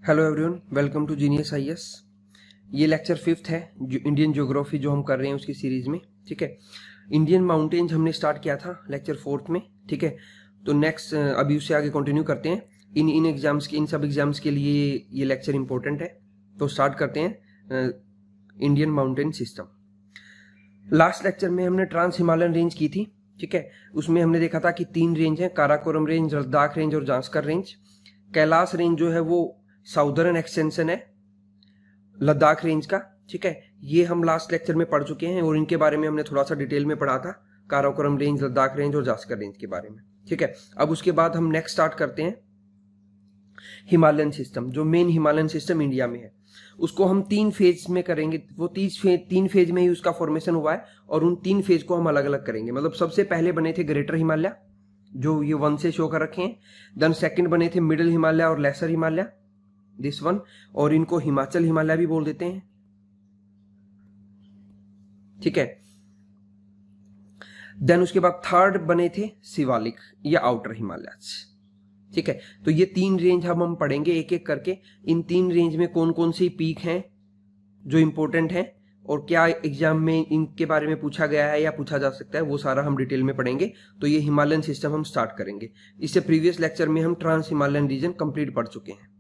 Hello everyone, welcome to genius IAS. ये lecture 5th है जो इंडियन ज्योग्राफी जो हम कर रहे हैं उसकी सीरीज में। ठीक है, इंडियन माउंटेन्स हमने स्टार्ट किया था लेक्चर 4th में। ठीक है, तो नेक्स्ट अभी उससे आगे कंटिन्यू करते हैं। इन एग्जाम्स के, इन सब एग्जाम्स के लिए ये लेक्चर इंपॉर्टेंट है। तो स्टार्ट करते हैं Indian mountain system. Last lecture में हमने ट्रांस हिमालयन रेंज की थी। ठीक है, उसमें हमने देखा था कि 3 रेंज हैं, काराकोरम रेंज, लद्दाख रेंज और जांस्कर रेंज। कैलाश रेंज जो है वो साउदर्न एक्सटेंशन है लद्दाख रेंज का। ठीक है, ये हम लास्ट लेक्चर में पढ़ चुके हैं और इनके बारे में हमने थोड़ा सा डिटेल में पढ़ा था, काराकोरम रेंज, लद्दाख रेंज और जास्कर रेंज के बारे में। ठीक है, अब उसके बाद हम नेक्स्ट स्टार्ट करते हैं हिमालयन सिस्टम, जो मेन हिमालयन सिस्टम इंडिया में है। उसको हम 3 फेज में करेंगे। वो 3 फेज में ही उसका फॉर्मेशन हुआ है और उन 3 फेज को हम अलग अलग करेंगे। मतलब सबसे पहले बने थे ग्रेटर हिमालय, जो ये 1 से शो कर रखे हैं। देन सेकंड बने थे मिडिल हिमालय और लेसर हिमालय, दिस वन, और इनको हिमाचल हिमालय भी बोल देते हैं। ठीक है, देन उसके बाद थर्ड बने थे शिवालिक या आउटर हिमालय। ठीक है, तो ये 3 रेंज हम पढ़ेंगे एक एक करके। इन 3 रेंज में कौन कौन सी पीक हैं जो इंपॉर्टेंट हैं और क्या एग्जाम में इनके बारे में पूछा गया है या पूछा जा सकता है, वो सारा हम डिटेल में पढ़ेंगे। तो ये हिमालयन सिस्टम हम स्टार्ट करेंगे। इससे प्रीवियस लेक्चर में हम ट्रांस हिमालयन रीजन कंप्लीट पढ़ चुके हैं।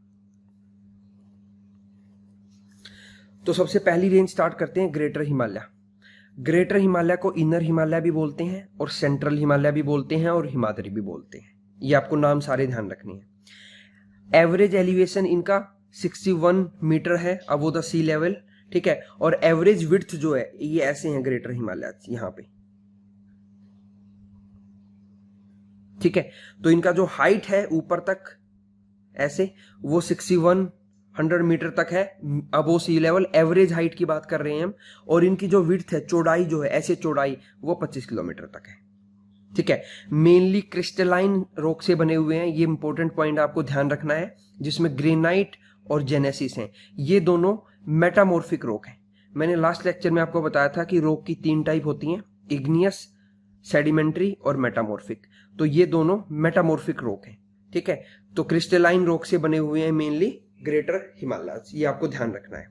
तो सबसे पहली रेंज स्टार्ट करते हैं ग्रेटर हिमालय। ग्रेटर हिमालय को इनर हिमालय भी बोलते हैं और सेंट्रल हिमालय भी बोलते हैं और हिमाद्री भी बोलते हैं। ये आपको नाम सारे ध्यान रखने हैं। एवरेज एलिवेशन इनका 61 मीटर है अबव द सी लेवल। ठीक है, और एवरेज विड्थ जो है ये ऐसे हैं ग्रेटर हिमालय यहां पे। ठीक है, तो इनका जो हाइट है ऊपर तक ऐसे, वो 6100 मीटर तक है अबो सी लेवल। एवरेज हाइट की बात कर रहे हैं हम। और इनकी जो विड्थ है, चौड़ाई जो है ऐसे चौड़ाई, वो 25 किलोमीटर तक है। ठीक है, मेनली क्रिस्टलाइन रॉक से बने हुए हैं। ये इंपॉर्टेंट पॉइंट आपको ध्यान रखना है, जिसमें ग्रेनाइट और जेनेसिस हैं। ये दोनों मेटामॉर्फिक रॉक हैं। मैंने लास्ट लेक्चर में आपको बताया था कि रॉक की 3 टाइप होती हैं, इग्नियस, सेडिमेंट्री और मेटामॉर्फिक। तो ये दोनों मेटामॉर्फिक रॉक हैं। ठीक है, तो क्रिस्टलाइन रॉक से बने हुए हैं मेनली ग्रेटर हिमालय, ये आपको ध्यान रखना है।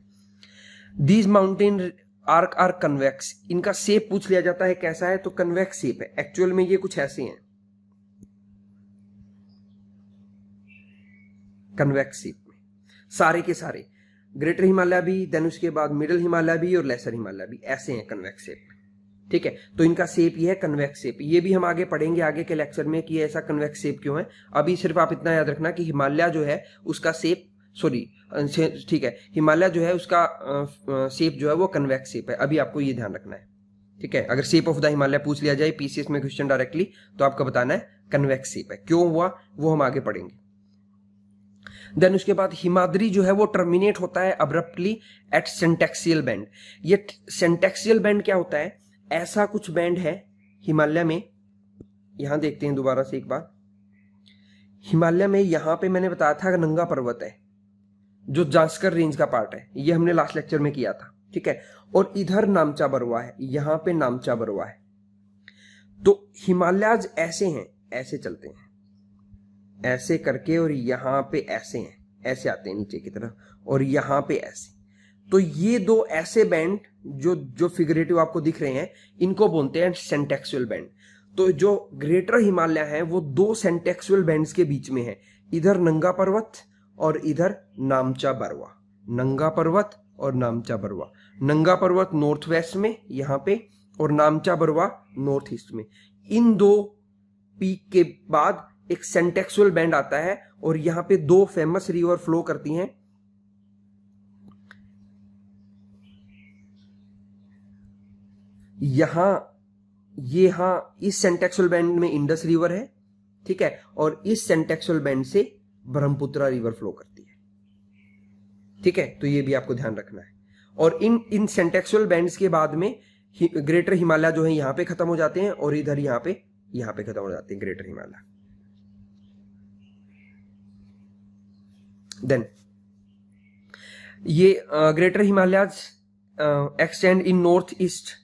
These mountain arc are convex. इनका शेप पूछ लिया जाता है कैसा है, तो कन्वेक्स शेप है। एक्चुअल में ये कुछ ऐसे हैं, कन्वेक्स शेप में सारे के सारे। ग्रेटर हिमालय भी, देन उसके बाद मिडिल हिमालय भी और लेसर हिमालय भी ऐसे हैं कन्वेक्स शेप। ठीक है, तो इनका शेप ये है कन्वेक्स शेप। ये भी हम आगे पढ़ेंगे आगे के लेक्चर में कि ऐसा कन्वेक्स शेप क्यों है। अभी सिर्फ आप इतना याद रखना कि हिमालय जो है उसका शेप, ठीक है, हिमालय जो है उसका शेप जो है वो कन्वेक्स शेप है। अभी आपको ये ध्यान रखना है। ठीक है, अगर शेप ऑफ द हिमालय पूछ लिया जाए पीसीएस में क्वेश्चन डायरेक्टली, तो आपको बताना है कन्वेक्स शेप है। क्यों हुआ वो हम आगे पढ़ेंगे। देन उसके बाद हिमाद्री जो है वो टर्मिनेट होता है अब्रप्टली एट सेंटेक्सियल बैंड। ये सेंटेक्सियल बैंड क्या होता है? ऐसा कुछ बैंड है हिमालय में, यहां देखते हैं दोबारा से एक बार। हिमालय में यहां पे मैंने बताया था नंगा पर्वत है, जो जास्कर रेंज का पार्ट है। ये हमने लास्ट लेक्चर में किया था। ठीक है, और इधर नामचा बरवा है, यहां पे नामचा बरवा है। तो हिमालयाज ऐसे हैं, ऐसे चलते हैं ऐसे करके, और यहां पे ऐसे हैं, ऐसे आते हैं नीचे की तरफ, और यहां पे ऐसे। तो ये 2 ऐसे बैंड जो फिगरेटिव आपको दिख रहे हैं, इनको बोलते हैं सेंटेक्सुअल बैंड। तो जो ग्रेटर हिमालय है वो 2 सेंटेक्सुअल बैंड्स के बीच में है, इधर नंगा पर्वत और इधर नामचा बरवा। नंगा पर्वत और नामचा बरवा। नंगा पर्वत नॉर्थ वेस्ट में यहां पे, और नामचा बरवा नॉर्थ ईस्ट में। इन 2 पीक के बाद एक सेंटेक्सुअल बैंड आता है, और यहां पे 2 फेमस रिवर फ्लो करती हैं। यहां इस सेंटेक्सुअल बैंड में इंडस रिवर है। ठीक है, और इस सेंटेक्सुअल बैंड से ब्रह्मपुत्र रिवर फ्लो करती है। ठीक है, तो ये भी आपको ध्यान रखना है। और इन सेंटेक्सुअल बैंड्स के बाद में ग्रेटर हिमालय जो है यहां पे खत्म हो जाते हैं, और इधर यहां पे खत्म हो जाते हैं ग्रेटर हिमालय। देन ये greater Himalayas extend in north east.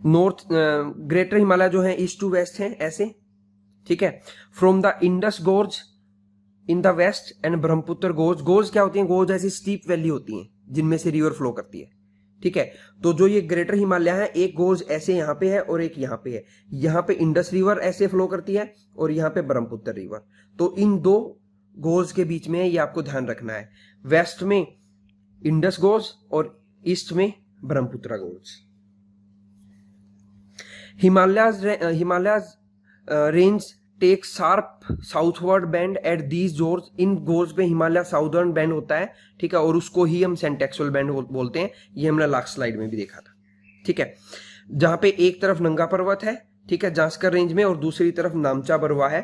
Greater Himalaya जो है ईस्ट टू वेस्ट है ऐसे। ठीक है, from the Indus gorge in the west and Brahmaputra gorge. Gorge क्या होती हैं? गोज ऐसी स्टीप वैली होती हैं जिनमें से रिवर फ्लो करती है, ठीक है। तो जो ये ग्रेटर हिमालय है, एक गोज ऐसे यहाँ पे है और एक यहाँ पे है। यहाँ पे इंडस रिवर ऐसे फ्लो करती है और यहाँ पे ब्रह्मपुत्र रिवर। तो इन दो गोज के बीच में ये आपको ध्यान रखना है, वेस्ट में इंडस गोज और ईस्ट में Brahmaputra gorge. Himalayas range take sharp southward bend at these gorges. इन गोज पे हिमालय साउदर्न बेंड होता है, ठीक है, और उसको ही हम सेंटेक्सुअल बेंड बोलते हैं। ये हमने लास्ट स्लाइड में भी देखा था, ठीक है। जहां पे एक तरफ नंगा पर्वत है, ठीक है, जांस्कर रेंज में, और दूसरी तरफ नामचा बरवा है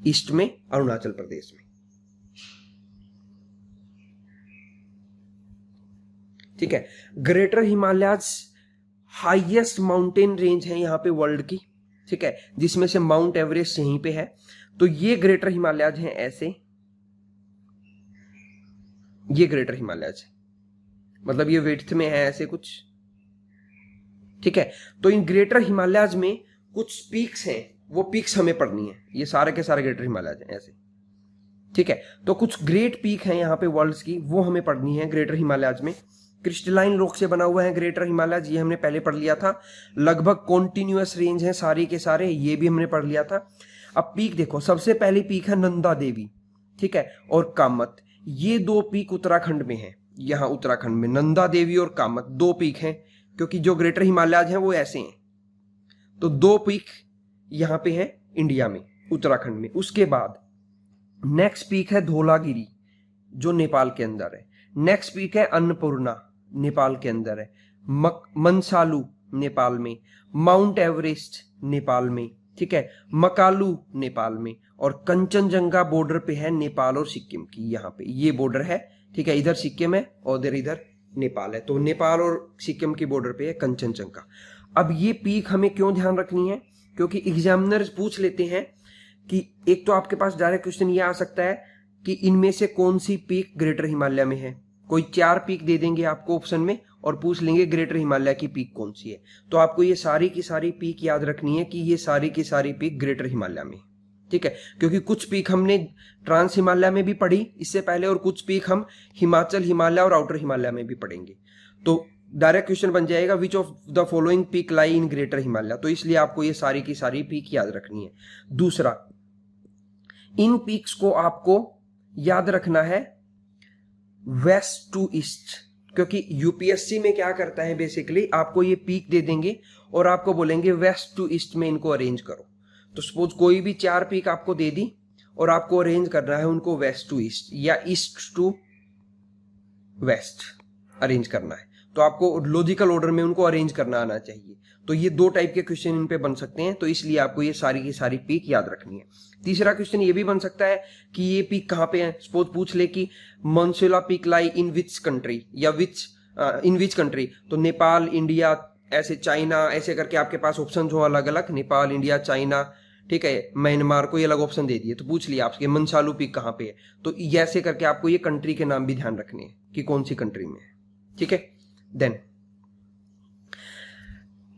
ईस्ट में, अरुणाचल प्रदेश में, ठीक है। Greater Himalayas highest mountain range है यहाँ पे वर्ल्ड की, ठीक है, जिसमें से माउंट एवरेस्ट यहीं पे है। तो ये ग्रेटर हिमालयाज हैं ऐसे, ये ग्रेटर हिमालयाज है, मतलब ये विड्थ में है ऐसे कुछ, ठीक है। तो इन ग्रेटर हिमालयाज में कुछ पीक्स हैं, वो पीक्स हमें पढ़नी है। ये सारे के सारे ग्रेटर हिमालयाज हैं ऐसे, ठीक है। तो कुछ ग्रेट पीक हैं यहाँ पे वर्ल्ड की, वो हमें पढ़नी है ग्रेटर हिमालयाज में। क्रिस्टलाइन रॉक से बना हुआ है ग्रेटर हिमालय, ये हमने पहले पढ़ लिया था। लगभग कॉन्टिन्यूअस रेंज है सारे के सारे, ये भी हमने पढ़ लिया था। अब पीक देखो, सबसे पहली पीक है नंदा देवी, ठीक है, और कामत। ये दो पीक उत्तराखंड में है, यहाँ उत्तराखंड में नंदा देवी और कामत दो पीक हैं, क्योंकि जो ग्रेटर हिमालयाज हैं वो ऐसे हैं। तो दो पीक यहाँ पे है इंडिया में, उत्तराखंड में। उसके बाद नेक्स्ट पीक है धौलागिरी, जो नेपाल के अंदर है। नेक्स्ट पीक है अन्नपूर्णा, नेपाल के अंदर है। मनसालू नेपाल में, माउंट एवरेस्ट नेपाल में, ठीक है, मकालू नेपाल में, और कंचनजंगा बॉर्डर पे है नेपाल और सिक्किम की, यहाँ पे ये बॉर्डर है, ठीक है। इधर सिक्किम है और इधर नेपाल है, तो नेपाल और सिक्किम की बॉर्डर पे है कंचनजंगा। अब ये पीक हमें क्यों ध्यान रखनी है? क्योंकि एग्जामिनर्स पूछ लेते हैं कि एक तो आपके पास डायरेक्ट क्वेश्चन ये आ सकता है कि इनमें से कौन सी पीक ग्रेटर हिमालय में है। कोई 4 पीक दे देंगे आपको ऑप्शन में और पूछ लेंगे ग्रेटर हिमालय की पीक कौन सी है। तो आपको ये सारी की सारी पीक याद रखनी है कि ये सारी की सारी पीक ग्रेटर हिमालय में, ठीक है। क्योंकि कुछ पीक हमने ट्रांस हिमालय में भी पढ़ी इससे पहले, और कुछ पीक हम हिमाचल हिमालय और आउटर हिमालय में भी पढ़ेंगे। तो डायरेक्ट क्वेश्चन बन जाएगा which of the following peak lie in greater Himalaya. तो इसलिए आपको ये सारी की सारी पीक याद रखनी है। दूसरा, इन पीक्स को आपको याद रखना है वेस्ट टू ईस्ट, क्योंकि यूपीएससी में क्या करता है, बेसिकली आपको ये पीक दे देंगे और आपको बोलेंगे वेस्ट टू ईस्ट में इनको अरेंज करो। तो सपोज कोई भी 4 पीक आपको दे दी और आपको अरेंज करना है उनको वेस्ट टू ईस्ट या ईस्ट टू वेस्ट अरेंज करना है, तो आपको लॉजिकल ऑर्डर में उनको अरेंज करना आना चाहिए। तो ये 2 टाइप के क्वेश्चन इन पे बन सकते हैं, तो इसलिए आपको ये सारी की सारी पीक याद रखनी है। तीसरा क्वेश्चन ये भी बन सकता है कि ये पीक कहाँ पे है। सपोज पूछ ले कि मानसूला peak lie in which country या इन विच कंट्री, तो नेपाल, इंडिया, ऐसे चाइना, ऐसे करके आपके पास ऑप्शन हो अलग अलग, नेपाल, इंडिया, चाइना, ठीक है, म्यांमार, को ये अलग ऑप्शन दे दिए। तो पूछ लिया आपके मनसालू पीक कहाँ पे है, तो ऐसे करके आपको ये कंट्री के नाम भी ध्यान रखने हैं कि कौन सी कंट्री में है, ठीक है। देन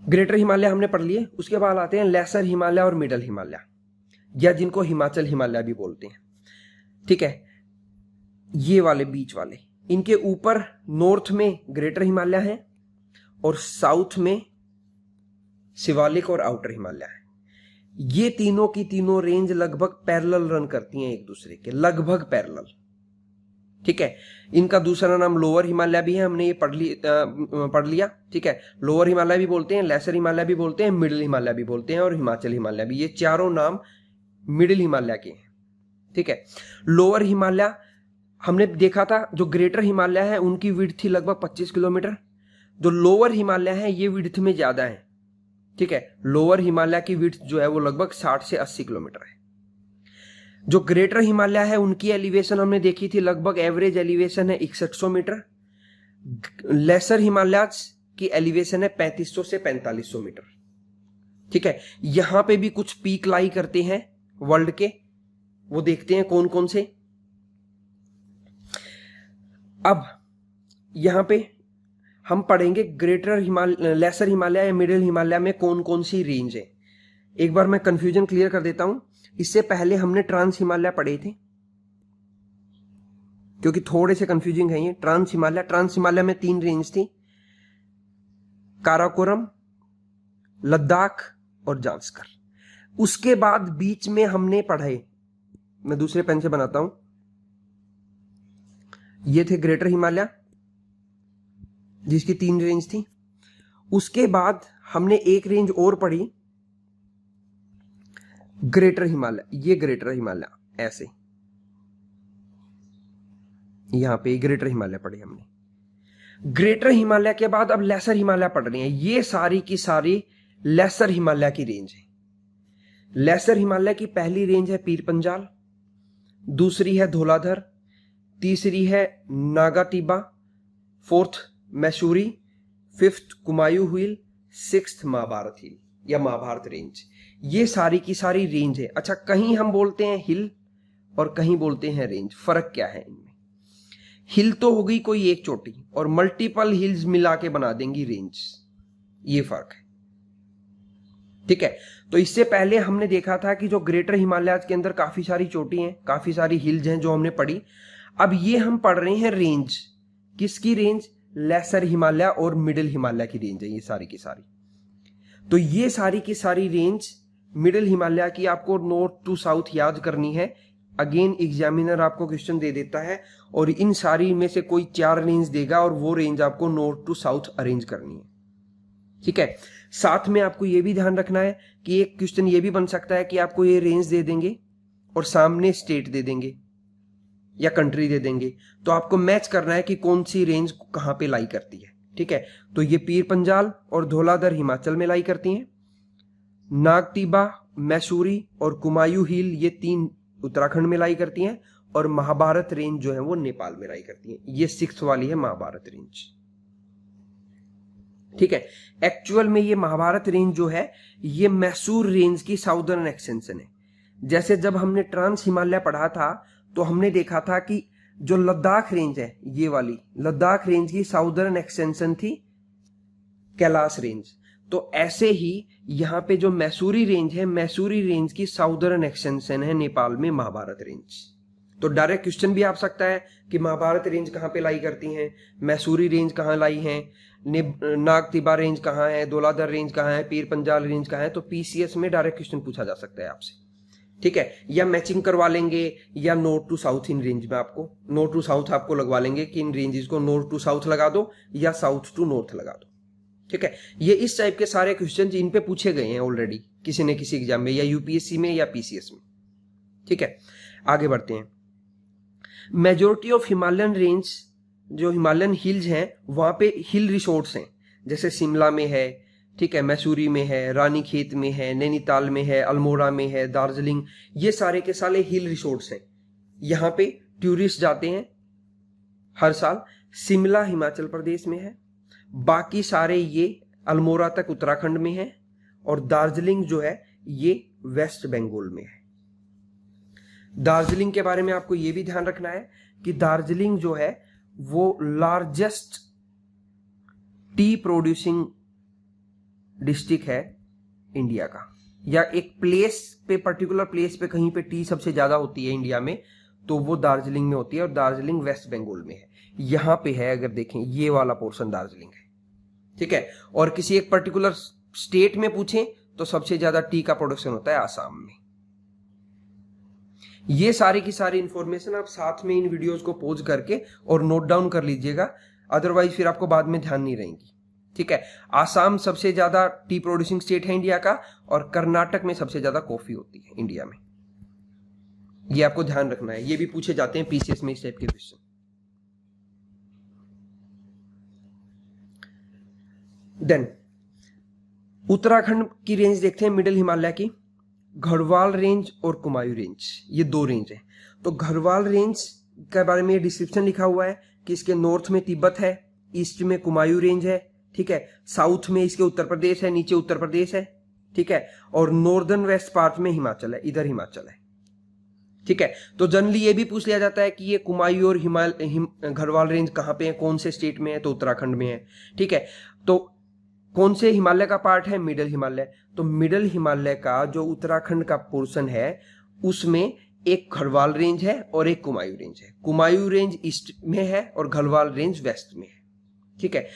ग्रेटर हिमालय हमने पढ़ लिए। उसके बाद आते हैं लेसर हिमालय और मिडल हिमालय, या जिनको हिमाचल हिमालय भी बोलते हैं, ठीक है। ये वाले बीच वाले, इनके ऊपर नॉर्थ में ग्रेटर हिमालय है और साउथ में शिवालिक और आउटर हिमालय है। ये तीनों की तीनों रेंज लगभग पैरेलल रन करती हैं एक दूसरे के, लगभग पैरेलल, ठीक है। इनका दूसरा नाम लोअर हिमालय भी है, हमने ये पढ़ लिया, ठीक है। लोअर हिमालय भी बोलते हैं, लेसर हिमालय भी बोलते हैं, मिडिल हिमालय भी बोलते हैं और हिमाचल हिमालय भी। ये चारों नाम मिडिल हिमालय के हैं, ठीक है। लोअर हिमालय हमने देखा था, जो ग्रेटर हिमालय है उनकी विड्थ थी लगभग 25 किलोमीटर। जो लोअर हिमालय है ये विड्थ में ज्यादा है, ठीक है। लोअर हिमालय की विड्थ जो है वो लगभग 60 से 80 किलोमीटर है। जो ग्रेटर हिमालय है उनकी एलिवेशन हमने देखी थी, लगभग एवरेज एलिवेशन है 6100 मीटर। लेसर हिमालय की एलिवेशन है 3500 से 4500 मीटर, ठीक है। यहां पे भी कुछ पीक लाई करते हैं वर्ल्ड के, वो देखते हैं कौन कौन से। अब यहां पे हम पढ़ेंगे ग्रेटर हिमालय, लेसर हिमालय या मिडिल हिमालय में कौन कौन सी रेंज है। एक बार मैं कंफ्यूजन क्लियर कर देता हूं। इससे पहले हमने ट्रांस हिमालय पढ़े थे, क्योंकि थोड़े से कंफ्यूजिंग है ये। ट्रांस हिमालय में 3 रेंज थी, काराकोरम, लद्दाख और जांस्कर। उसके बाद बीच में हमने पढ़े, मैं दूसरे पेन से बनाता हूं, ये थे ग्रेटर हिमालय जिसकी 3 रेंज थी। उसके बाद हमने एक रेंज और पढ़ी ग्रेटर हिमालय, ये ग्रेटर हिमालय ऐसे, यहां पे ग्रेटर हिमालय पढ़े हमने। ग्रेटर हिमालय के बाद अब लेसर हिमालय पढ़ रहे हैं। ये सारी की सारी लेसर हिमालय की रेंज है। लेसर हिमालय की पहली रेंज है पीर पंजाल, दूसरी है धौलाधर, तीसरी है नागा टिब्बा, 4th मैसूरी, 5th कुमायूं हिल, 6th महाभारत हिल या महाभारत रेंज। ये सारी की सारी रेंज है। अच्छा, कहीं हम बोलते हैं हिल और कहीं बोलते हैं रेंज, फर्क क्या है इनमें? हिल तो हो गई कोई एक चोटी और मल्टीपल हिल्स मिला के बना देंगी रेंज, ये फर्क है। ठीक है, तो इससे पहले हमने देखा था कि जो ग्रेटर हिमालय के अंदर काफी सारी चोटी हैं, काफी सारी हिल्स हैं जो हमने पढ़ी। अब ये हम पढ़ रहे हैं रेंज, किसकी रेंज? लेसर हिमालय और मिडिल हिमालय की रेंज है ये सारी की सारी। तो ये सारी की सारी रेंज मिडिल हिमालय की आपको नॉर्थ टू साउथ याद करनी है। अगेन एग्जामिनर आपको क्वेश्चन दे देता है और इन सारी में से कोई 4 रेंज देगा और वो रेंज आपको नॉर्थ टू साउथ अरेंज करनी है। ठीक है, साथ में आपको ये भी ध्यान रखना है कि एक क्वेश्चन ये भी बन सकता है कि आपको ये रेंज दे देंगे और सामने स्टेट दे देंगे या कंट्री दे देंगे, तो आपको मैच करना है कि कौन सी रेंज कहां पे लाई करती है। ठीक है, तो ये पीर पंजाल और धौलाधर हिमाचल में लाई करती हैं, नाग टिब्बा, मैसूरी और कुमायूं हिल ये 3 उत्तराखंड में लाई करती हैं, और महाभारत रेंज जो है वो नेपाल में लाई करती हैं। ये 6th वाली है महाभारत रेंज। ठीक है, एक्चुअल में ये महाभारत रेंज जो है ये मैसूर रेंज की साउदर्न एक्सटेंशन है। जैसे जब हमने ट्रांस हिमालय पढ़ा था तो हमने देखा था कि जो लद्दाख रेंज है, ये वाली लद्दाख रेंज की साउदर्न एक्सटेंशन थी कैलाश रेंज। तो ऐसे ही यहां पे जो मैसूरी रेंज है, मैसूरी रेंज की साउदर्न एक्सटेंशन है नेपाल में महाभारत रेंज। तो डायरेक्ट क्वेश्चन भी आ सकता है कि महाभारत रेंज कहां पे लाई करती हैं, मैसूरी रेंज कहां लाई है, नाग टिब्बा रेंज कहां है, धौलाधर रेंज कहां है, पीर पंजाल रेंज कहां है। तो पीसीएस में डायरेक्ट क्वेश्चन पूछा जा सकता है आपसे। ठीक है, या मैचिंग करवा लेंगे या नॉर्थ टू साउथ इन रेंज में आपको नॉर्थ टू साउथ आपको लगवा लेंगे कि इन रेंजेस को नॉर्थ टू साउथ लगा दो या साउथ टू नॉर्थ लगा दो। ठीक है, ये इस टाइप के सारे क्वेश्चन इन पे पूछे गए हैं ऑलरेडी किसी न किसी एग्जाम में, या यूपीएससी में या पीसीएस में। ठीक है, आगे बढ़ते हैं। मेजोरिटी ऑफ हिमालयन रेंज, जो हिमालयन हिल्स हैं वहां पे हिल रिसोर्ट्स हैं, जैसे शिमला में है, ठीक है, मैसूरी में है, रानीखेत में है, नैनीताल में है, अल्मोड़ा में है, दार्जिलिंग, ये सारे के सारे हिल रिसोर्ट्स हैं। यहाँ पे टूरिस्ट जाते हैं हर साल। शिमला हिमाचल प्रदेश में है, बाकी सारे ये अल्मोड़ा तक उत्तराखंड में है, और दार्जिलिंग जो है ये वेस्ट बंगाल में है। दार्जिलिंग के बारे में आपको ये भी ध्यान रखना है कि दार्जिलिंग जो है वो लार्जेस्ट टी प्रोड्यूसिंग डिस्ट्रिक्ट है इंडिया का, या एक प्लेस पे, पर्टिकुलर प्लेस पे कहीं पे टी सबसे ज्यादा होती है इंडिया में, तो वो दार्जिलिंग में होती है, और दार्जिलिंग वेस्ट बंगाल में है। यहां पे है, अगर देखें ये वाला पोर्शन दार्जिलिंग है। ठीक है, और किसी एक पर्टिकुलर स्टेट में पूछें तो सबसे ज्यादा टी का प्रोडक्शन होता है आसाम में। ये सारी की सारी इंफॉर्मेशन आप साथ में इन वीडियोस को पॉज करके और नोट डाउन कर लीजिएगा, अदरवाइज फिर आपको बाद में ध्यान नहीं रहेंगी। ठीक है, आसाम सबसे ज्यादा टी प्रोड्यूसिंग स्टेट है इंडिया का, और कर्नाटक में सबसे ज्यादा कॉफी होती है इंडिया में। ये आपको ध्यान रखना है, ये भी पूछे जाते हैं पीसीएस में इस टाइप के क्वेश्चन। देन उत्तराखंड की रेंज देखते हैं, मिडिल हिमालय की, गढ़वाल रेंज और कुमायूं रेंज, ये 2 रेंज है। तो गढ़वाल रेंज के बारे में डिस्क्रिप्शन लिखा हुआ है कि इसके नॉर्थ में तिब्बत है, ईस्ट में कुमायूं रेंज है, ठीक है, साउथ में इसके उत्तर प्रदेश है, नीचे उत्तर प्रदेश है, ठीक है, और नॉर्दर्न वेस्ट पार्ट में हिमाचल है, इधर हिमाचल है। ठीक है, तो जनरली ये भी पूछ लिया जाता है कि ये कुमायूं और गढ़वाल रेंज कहां पे है, कौन से स्टेट में है, तो उत्तराखंड में है। ठीक है, तो कौन से हिमालय का पार्ट है? मिडिल हिमालय। तो मिडिल हिमालय का जो उत्तराखंड का पोर्शन है उसमें एक गढ़वाल रेंज है और एक कुमायूं रेंज है। कुमायूं रेंज ईस्ट में है और गढ़वाल रेंज वेस्ट में है। ठीक है,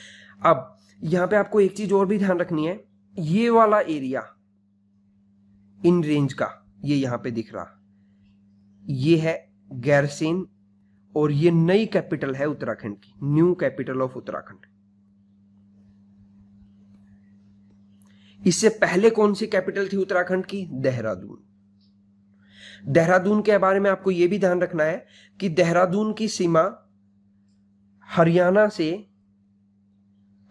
अब यहां पे आपको एक चीज और भी ध्यान रखनी है, ये वाला एरिया इन रेंज का, ये यहां पे दिख रहा, ये है गैरसेन और ये नई कैपिटल है उत्तराखंड की, न्यू कैपिटल ऑफ उत्तराखंड। इससे पहले कौन सी कैपिटल थी उत्तराखंड की? देहरादून। देहरादून के बारे में आपको यह भी ध्यान रखना है कि देहरादून की सीमा हरियाणा से,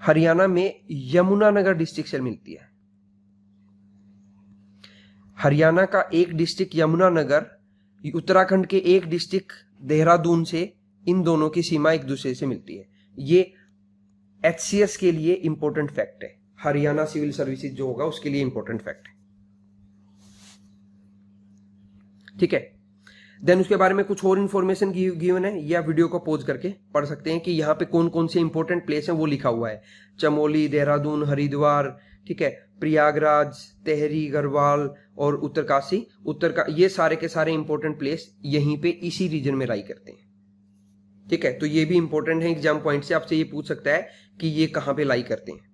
हरियाणा में यमुनानगर डिस्ट्रिक्ट से मिलती है। हरियाणा का एक डिस्ट्रिक्ट यमुनानगर, उत्तराखंड के एक डिस्ट्रिक्ट देहरादून से, इन दोनों की सीमा एक दूसरे से मिलती है। ये HCS के लिए इंपॉर्टेंट फैक्ट है, हरियाणा सिविल सर्विसेज जो होगा उसके लिए इंपॉर्टेंट फैक्ट है। ठीक है, देन उसके बारे में कुछ और इंफॉर्मेशन गिवन है, या वीडियो को पॉज करके पढ़ सकते हैं कि यहाँ पे कौन कौन से इंपॉर्टेंट प्लेस हैं वो लिखा हुआ है। चमोली, देहरादून, हरिद्वार, ठीक है, प्रयागराज, तेहरी, गढ़वाल और उत्तरकाशी, ये सारे के सारे इंपॉर्टेंट प्लेस यहीं पे इसी रीजन में लाई करते हैं। ठीक है, तो ये भी इंपॉर्टेंट है, एग्जाम पॉइंट से आपसे ये पूछ सकता है कि ये कहां पे लाई करते हैं।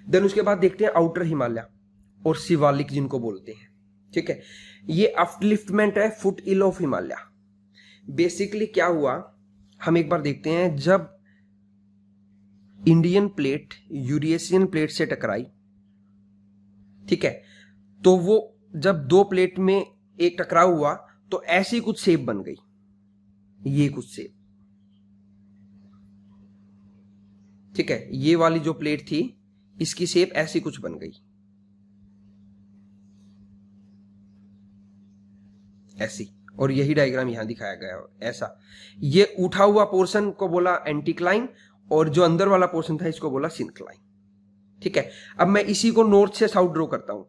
देन उसके बाद देखते हैं आउटर हिमालय और शिवालिक जिनको बोलते हैं। ठीक है, ये अपलिफ्टमेंट है foot hill of Himalaya. Basically क्या हुआ, हम एक बार देखते हैं, जब इंडियन प्लेट यूरेशियन प्लेट से टकराई, ठीक है, तो वो जब दो प्लेट में एक टकराव हुआ तो ऐसी कुछ शेप बन गई, ये कुछ शेप। ठीक है, ये वाली जो प्लेट थी इसकी शेप ऐसी कुछ बन गई, ऐसी, और यही डायग्राम यहां दिखाया गया है ऐसा। ये उठा हुआ पोर्शन को बोला एंटीक्लाइन और जो अंदर वाला पोर्शन था इसको बोला सिंक्लाइन। ठीक है, अब मैं इसी को नॉर्थ से साउथ ड्रॉ करता हूं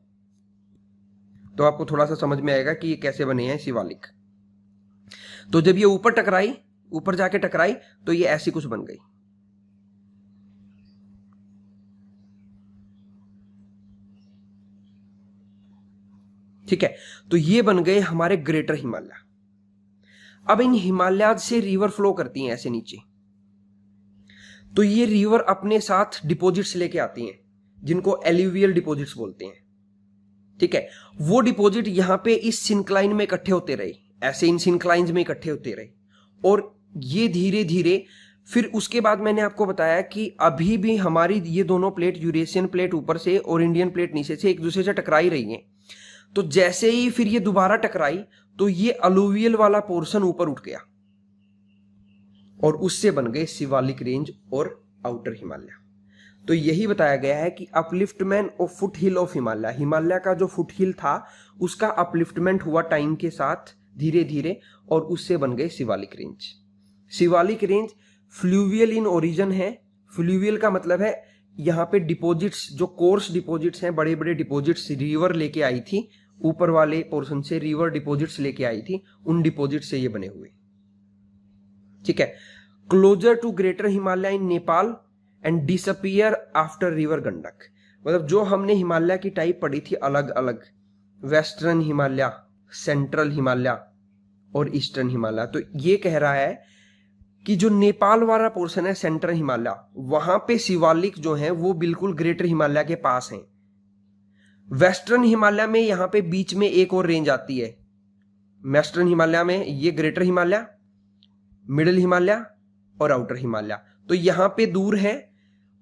तो आपको थोड़ा सा समझ में आएगा कि ये कैसे बने हैं शिवालिक। तो जब ये ऊपर टकराई, ऊपर जाके टकराई तो ये ऐसी कुछ बन गई। ठीक है, तो ये बन गए हमारे ग्रेटर हिमालय। अब इन हिमालय से रिवर फ्लो करती हैं ऐसे नीचे, तो ये रिवर अपने साथ डिपॉजिट्स लेके आती हैं जिनको एल्यूवियल डिपॉजिट्स बोलते हैं। ठीक है, वो डिपॉजिट यहां पे इस सिंक्लाइन में इकट्ठे होते रहे, ऐसे इन सिंक्लाइंस में इकट्ठे होते रहे, और ये धीरे धीरे, फिर उसके बाद मैंने आपको बताया कि अभी भी हमारी ये दोनों प्लेट, यूरेशियन प्लेट ऊपर से और इंडियन प्लेट नीचे से, एक दूसरे से टकराई रही हैं। तो जैसे ही फिर ये दोबारा टकराई तो ये अलुवियल वाला पोर्शन ऊपर उठ गया और उससे बन गए शिवालिक रेंज और आउटर हिमालय। तो यही बताया गया है कि upliftment of foot hill of Himalaya, Himalaya का जो फुट हिल था उसका अपलिफ्टमेंट हुआ टाइम के साथ धीरे धीरे, और उससे बन गए Shivalik range. Shivalik range fluvial in origin है। फ्लूवियल का मतलब है यहाँ पे डिपॉजिट्स, जो कोर्स डिपॉजिट्स हैं, बड़े बड़े डिपॉजिट्स रिवर लेके आई थी, ऊपर वाले पोर्शन से रिवर डिपॉजिट्स लेके आई थी, उन डिपॉजिट से ये बने हुए। ठीक है, closer to greater Himalaya in Nepal and disappear after river Gandak. मतलब जो हमने हिमालय की टाइप पढ़ी थी अलग अलग, वेस्टर्न हिमालय, सेंट्रल हिमालय और ईस्टर्न हिमालय, तो ये कह रहा है कि जो नेपाल वाला पोर्शन है सेंट्रल हिमालय, वहां पे शिवालिक जो है वो बिल्कुल ग्रेटर हिमालय के पास हैं। वेस्टर्न हिमालय में यहां पे बीच में एक और रेंज आती है, वेस्टर्न हिमालय में ये ग्रेटर हिमालय, मिडिल हिमालय और आउटर हिमालय, तो यहां पे दूर है,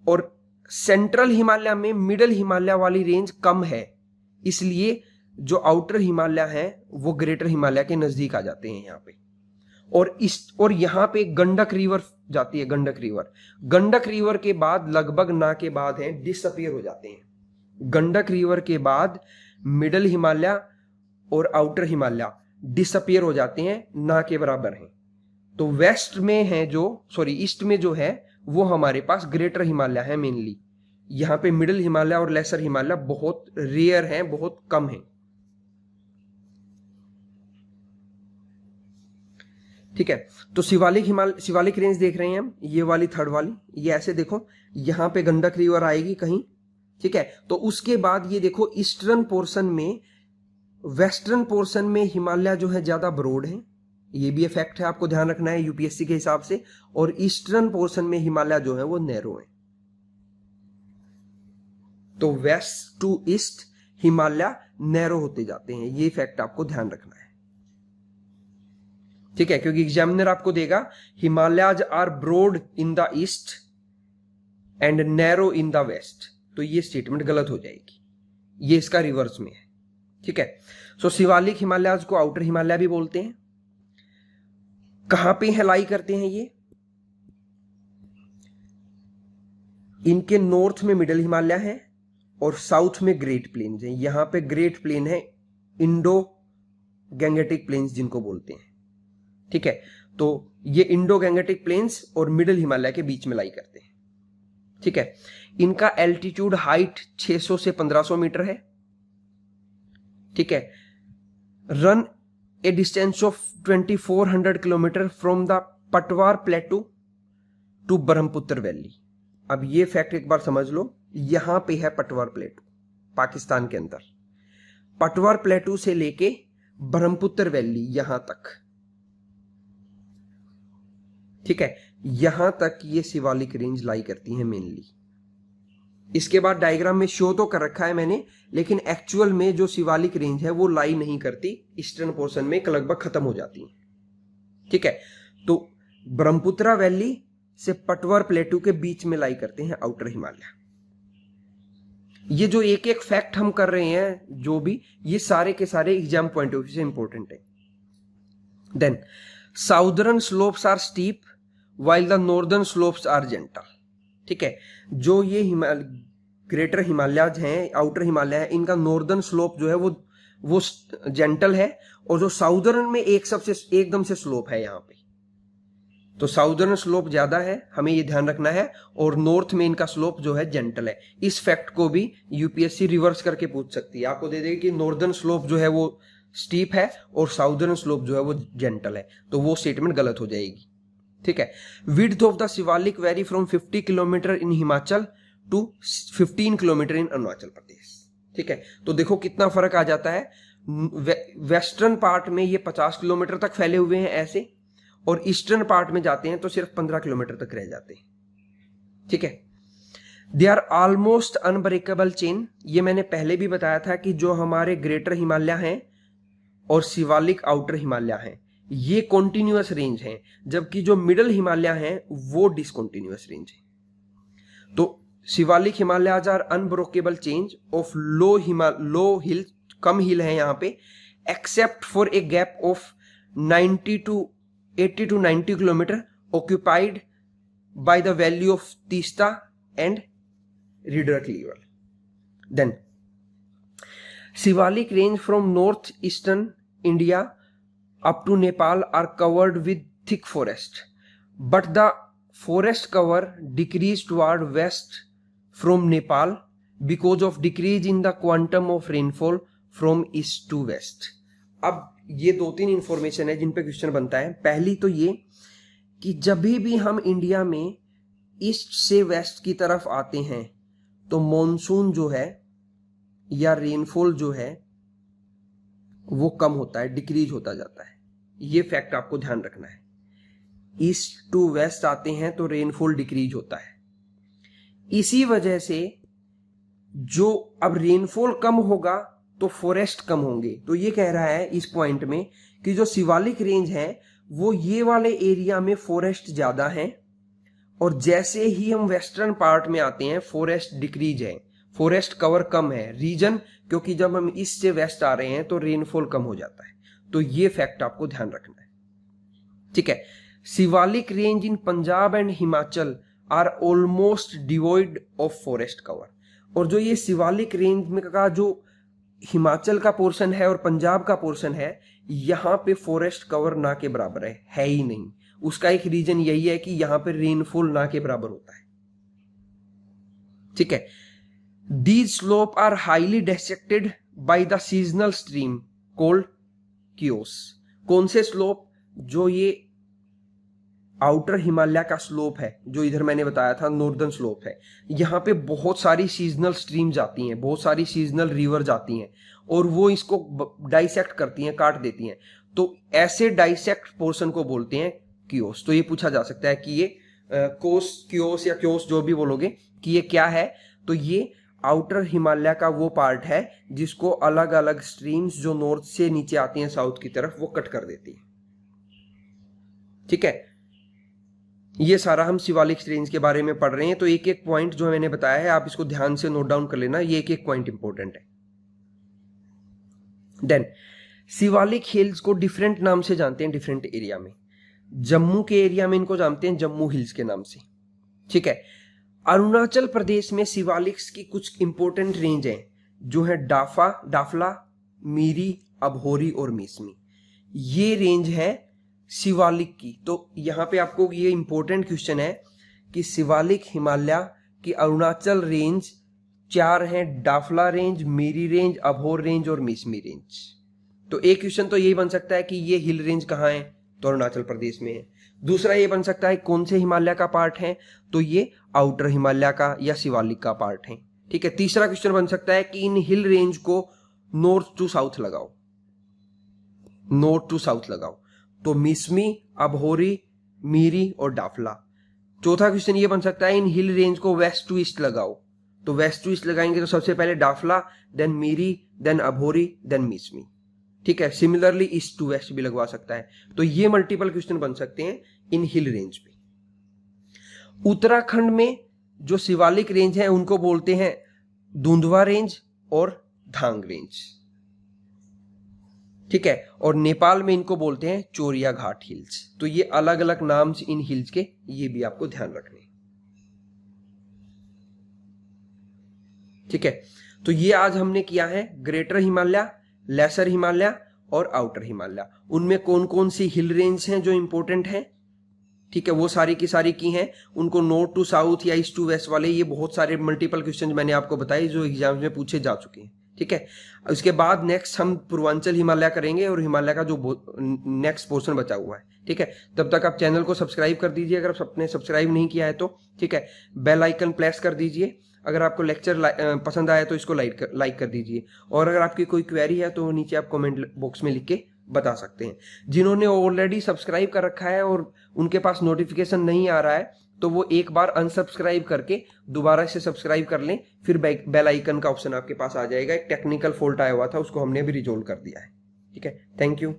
और सेंट्रल हिमालय में मिडिल हिमालय वाली रेंज कम है, इसलिए जो आउटर हिमालय है वो ग्रेटर हिमालय के नजदीक आ जाते हैं यहाँ पे। और यहाँ पे गंडक रिवर जाती है, गंडक रिवर के बाद लगभग ना के बाद है डिसअपियर हो जाते हैं। गंडक रिवर के बाद मिडिल हिमालय और आउटर हिमालय डिसअपियर हो जाते हैं, ना के बराबर हैं। तो वेस्ट में है ईस्ट में जो है वो हमारे पास ग्रेटर हिमालय है मेनली। यहाँ पे मिडिल हिमालय और लेसर हिमालय बहुत रेयर हैं, बहुत कम हैं। ठीक है, तो शिवालिक रेंज देख रहे हैं हम, ये वाली थर्ड वाली, ये ऐसे देखो, यहाँ पे गंडक रिवर आएगी कहीं, ठीक है। तो उसके बाद ये देखो ईस्टर्न पोर्शन में, वेस्टर्न पोर्शन में हिमालय जो है ज्यादा ब्रॉड है, ये भी इफेक्ट है, आपको ध्यान रखना है यूपीएससी के हिसाब से। और ईस्टर्न पोर्शन में हिमालय जो है वो नैरो है। तो west to east Himalaya narrow होते जाते हैं, ये इफेक्ट आपको ध्यान रखना है, ठीक है। क्योंकि एग्जामिनर आपको देगा Himalayas are broad in the east and narrow in the west, तो ये स्टेटमेंट गलत हो जाएगी, ये इसका रिवर्स में है, ठीक है। सो शिवालिक हिमालयाज को आउटर हिमालय भी बोलते हैं। कहां पे है लाई करते हैं ये? इनके नॉर्थ में मिडल हिमालय है और साउथ में ग्रेट प्लेन्स है। यहां पे ग्रेट प्लेन है, इंडो गैंगेटिक प्लेन्स जिनको बोलते हैं, ठीक है। तो ये इंडो गैंगेटिक प्लेन्स और मिडल हिमालय के बीच में लाई करते हैं, ठीक है। इनका एल्टीट्यूड हाइट 600 से 1500 मीटर है, ठीक है। Run A distance of 2400 kilometre from the पटवार प्लेटू टू ब्रह्मपुत्र वैली। अब ये फैक्ट एक बार समझ लो, यहां पे है पटवार प्लेटू पाकिस्तान के अंदर, पटवार प्लेटू से लेके ब्रह्मपुत्र वैली यहां तक, ठीक है। यहां तक ये शिवालिक रेंज लाई करती है मेनली। इसके बाद डायग्राम में शो तो कर रखा है मैंने, लेकिन एक्चुअल में जो शिवालिक रेंज है वो लाई नहीं करती, ईस्टर्न पोर्शन में लगभग खत्म हो जाती है, ठीक है। तो ब्रह्मपुत्र वैली से पटवार प्लेटू के बीच में लाई करते हैं आउटर हिमालय। ये जो एक एक फैक्ट हम कर रहे हैं जो भी, ये सारे के सारे एग्जाम पॉइंट ऑफ व्यू से इंपॉर्टेंट है। Then southern slopes are steep while the northern slopes are gentle, ठीक है। जो ये ग्रेटर हिमालयाज हैं, आउटर हिमालय है, इनका नॉर्दर्न स्लोप जो है वो जेंटल है, और जो साउदर्न में एकदम से स्लोप है यहाँ पे, तो साउदर्न स्लोप ज्यादा है, हमें ये ध्यान रखना है, और नॉर्थ में इनका स्लोप जो है जेंटल है। इस फैक्ट को भी यूपीएससी रिवर्स करके पूछ सकती है, आपको दे देगी कि नॉर्दर्न स्लोप जो है वो स्टीप है और साउदर्न स्लोप जो है वो जेंटल है, तो वो स्टेटमेंट गलत हो जाएगी, ठीक है। Width of the Shivalik vary from 50 kilometre in Himachal to 15 kilometre in Arunachal Pradesh, ठीक है। तो देखो कितना फर्क आ जाता है, वेस्टर्न पार्ट में ये 50 किलोमीटर तक फैले हुए हैं ऐसे, और ईस्टर्न पार्ट में जाते हैं तो सिर्फ 15 किलोमीटर तक रह जाते हैं, ठीक है। They are almost unbreakable chain, ये मैंने पहले भी बताया था कि जो हमारे ग्रेटर हिमालय हैं और शिवालिक आउटर हिमालय हैं ये कॉन्टिन्यूअस रेंज हैं, जबकि जो मिडल हिमालय हैं वो डिसकॉन्टिन्यूअस रेंज है। तो Shivalik Himalayas are unbreakable chain of low hill, कम हिल है यहाँ पे, except for a gap of 80 to 90 kilometre occupied by the valley of Teesta and Raidak river. Then Shivalik range from north eastern India up to Nepal are covered with thick forest, but the forest cover decreased toward west from Nepal because of decrease in the quantum of rainfall from east to west. अब ये 2-3 information है जिन पे question बनता है। पहली तो ये कि जब भी हम इंडिया में ईस्ट से वेस्ट की तरफ आते हैं तो मॉनसून जो है या रेनफॉल जो है वो कम होता है, डिक्रीज होता जाता है, ये फैक्ट आपको ध्यान रखना है। ईस्ट टू वेस्ट आते हैं तो रेनफॉल डिक्रीज होता है, इसी वजह से जो अब रेनफॉल कम होगा तो फॉरेस्ट कम होंगे। तो ये कह रहा है इस पॉइंट में कि जो शिवालिक रेंज है वो ये वाले एरिया में फॉरेस्ट ज्यादा है, और जैसे ही हम वेस्टर्न पार्ट में आते हैं फॉरेस्ट डिक्रीज है, फॉरेस्ट कवर कम है। रीजन क्योंकि जब हम ईस्ट से वेस्ट आ रहे हैं तो रेनफॉल कम हो जाता है, तो ये फैक्ट आपको ध्यान रखना है, ठीक है। Shivalik range in Punjab and Himachal are almost devoid of forest cover, और जो ये शिवालिक रेंज में का जो हिमाचल का पोर्शन है और पंजाब का पोर्शन है, यहां पे फॉरेस्ट कवर ना के बराबर है ही नहीं। उसका एक रीजन यही है कि यहां पे रेनफॉल ना के बराबर होता है, ठीक है। These slope are highly dissected by the seasonal stream called chos. कौन से स्लोप? जो ये आउटर हिमालय का स्लोप है, जो इधर मैंने बताया था नॉर्दर्न स्लोप है, यहाँ पे बहुत सारी सीजनल स्ट्रीम जाती हैं, बहुत सारी सीजनल रिवर जाती हैं और वो इसको डाइसेक्ट करती हैं, काट देती हैं। तो ऐसे डाइसेक्ट पोर्शन को बोलते हैं क्योस। तो ये पूछा जा सकता है कि ये कोस, क्योस या क्योस जो भी बोलोगे कि ये क्या है, तो ये आउटर हिमालय का वो पार्ट है जिसको अलग अलग स्ट्रीम्स जो नॉर्थ से नीचे आती हैं साउथ की तरफ वो कट कर देती है। ठीक है, ये सारा हम शिवालिक रेंज के बारे में पढ़ रहे हैं। तो एक एक पॉइंट जो मैंने बताया है आप इसको ध्यान से नोट डाउन कर लेना, ये एक एक पॉइंट इंपॉर्टेंट है। देन शिवालिक हिल्स को डिफरेंट नाम से जानते हैं डिफरेंट एरिया में। जम्मू के एरिया में इनको जानते हैं जम्मू हिल्स के नाम से। ठीक है, अरुणाचल प्रदेश में शिवालिक्स की कुछ इंपॉर्टेंट रेंज हैं जो है डाफला, मीरी, अबहोरी और मिसमी। ये रेंज है शिवालिक की। तो यहां पे आपको ये इंपॉर्टेंट क्वेश्चन है कि शिवालिक हिमालय की अरुणाचल रेंज 4 हैं, डाफला रेंज, मीरी रेंज, अबहोर रेंज और मिसमी रेंज। तो एक क्वेश्चन तो यही बन सकता है कि ये हिल रेंज कहाँ है, तो अरुणाचल प्रदेश में है। दूसरा ये बन सकता है कौन से हिमालय का पार्ट है, तो ये आउटर हिमालय का या शिवालिक का पार्ट है। ठीक है, तीसरा क्वेश्चन बन सकता है कि इन हिल रेंज को नॉर्थ टू साउथ लगाओ, नॉर्थ टू साउथ लगाओ, तो मिसमी, अबहोरी, मीरी और डाफला। चौथा क्वेश्चन ये बन सकता है इन हिल रेंज को वेस्ट टू ईस्ट लगाओ, तो वेस्ट टू ईस्ट लगाएंगे तो सबसे पहले Dafla, then Miri, then Abor, then Mishmi. ठीक है, सिमिलरली ईस्ट टू वेस्ट भी लगवा सकता है। तो ये मल्टीपल क्वेश्चन बन सकते हैं इन हिल रेंज पे। उत्तराखंड में जो शिवालिक रेंज है उनको बोलते हैं दुंधवा रेंज और धांग रेंज। ठीक है, और नेपाल में इनको बोलते हैं चोरिया घाट हिल्स। तो ये अलग अलग नाम इन हिल्स के, ये भी आपको ध्यान रखने। ठीक है, तो ये आज हमने किया है ग्रेटर हिमालय, लेसर हिमालय और आउटर हिमालय। उनमें कौन कौन सी हिल रेंज हैं जो इंपॉर्टेंट हैं। ठीक है, वो सारी की सारी की हैं। उनको नॉर्थ टू साउथ या ईस्ट टू वेस्ट वाले, ये बहुत सारे मल्टीपल क्वेश्चन मैंने आपको बताए जो एग्जाम में पूछे जा चुके हैं। ठीक है, उसके बाद नेक्स्ट हम पूर्वांचल हिमालय करेंगे और हिमालय का जो नेक्स्ट पोर्शन बचा हुआ है। ठीक है, तब तक आप चैनल को सब्सक्राइब कर दीजिए अगर आपने सब्सक्राइब नहीं किया है तो। ठीक है, बेल आइकन प्रेस कर दीजिए। अगर आपको लेक्चर पसंद आया तो इसको लाइक कर दीजिए। और अगर आपकी कोई क्वेरी है तो नीचे आप कमेंट बॉक्स में लिख के बता सकते हैं। जिन्होंने ऑलरेडी सब्सक्राइब कर रखा है और उनके पास नोटिफिकेशन नहीं आ रहा है तो वो एक बार अनसब्सक्राइब करके दोबारा से सब्सक्राइब कर लें, फिर बेल आइकन का ऑप्शन आपके पास आ जाएगा। एक टेक्निकल फॉल्ट आया हुआ था, उसको हमने भी रिजोल्व कर दिया है। ठीक है, थैंक यू।